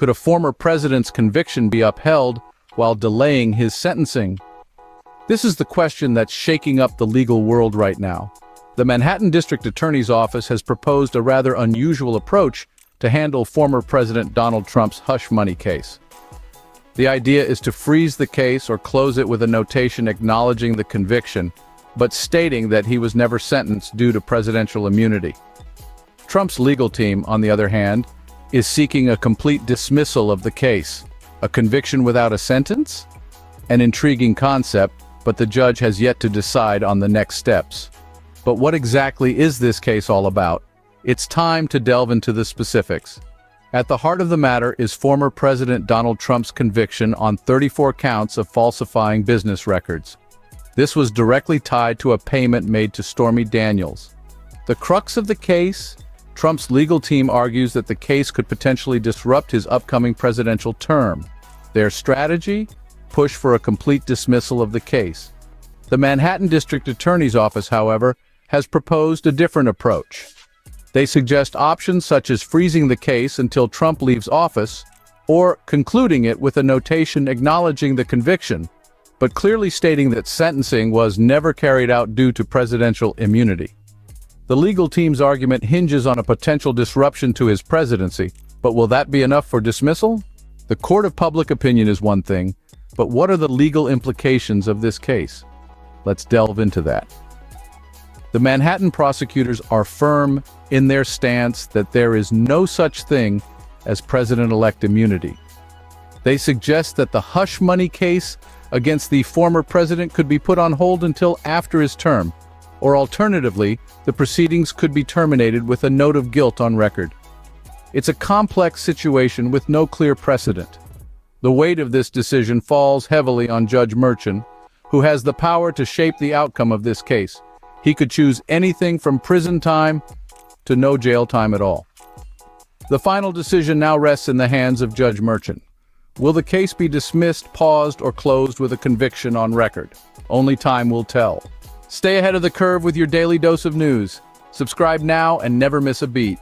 Could a former president's conviction be upheld while delaying his sentencing? This is the question that's shaking up the legal world right now. The Manhattan District Attorney's Office has proposed a rather unusual approach to handle former President Donald Trump's hush money case. The idea is to freeze the case or close it with a notation acknowledging the conviction, but stating that he was never sentenced due to presidential immunity. Trump's legal team, on the other hand, is seeking a complete dismissal of the case. A conviction without a sentence? An intriguing concept, but the judge has yet to decide on the next steps. But what exactly is this case all about? It's time to delve into the specifics. At the heart of the matter is former President Donald Trump's conviction on 34 counts of falsifying business records. This was directly tied to a payment made to Stormy Daniels. The crux of the case? Trump's legal team argues that the case could potentially disrupt his upcoming presidential term. Their strategy? Push for a complete dismissal of the case. The Manhattan District Attorney's Office, however, has proposed a different approach. They suggest options such as freezing the case until Trump leaves office, or concluding it with a notation acknowledging the conviction, but clearly stating that sentencing was never carried out due to presidential immunity. The legal team's argument hinges on a potential disruption to his presidency, but will that be enough for dismissal? The court of public opinion is one thing, but what are the legal implications of this case? Let's delve into that. The Manhattan prosecutors are firm in their stance that there is no such thing as president-elect immunity. They suggest that the hush money case against the former president could be put on hold until after his term, or alternatively, the proceedings could be terminated with a note of guilt on record. It's a complex situation with no clear precedent. The weight of this decision falls heavily on Judge Merchan, who has the power to shape the outcome of this case. He could choose anything from prison time to no jail time at all. The final decision now rests in the hands of Judge Merchan. Will the case be dismissed, paused, or closed with a conviction on record? Only time will tell. Stay ahead of the curve with your daily dose of news. Subscribe now and never miss a beat.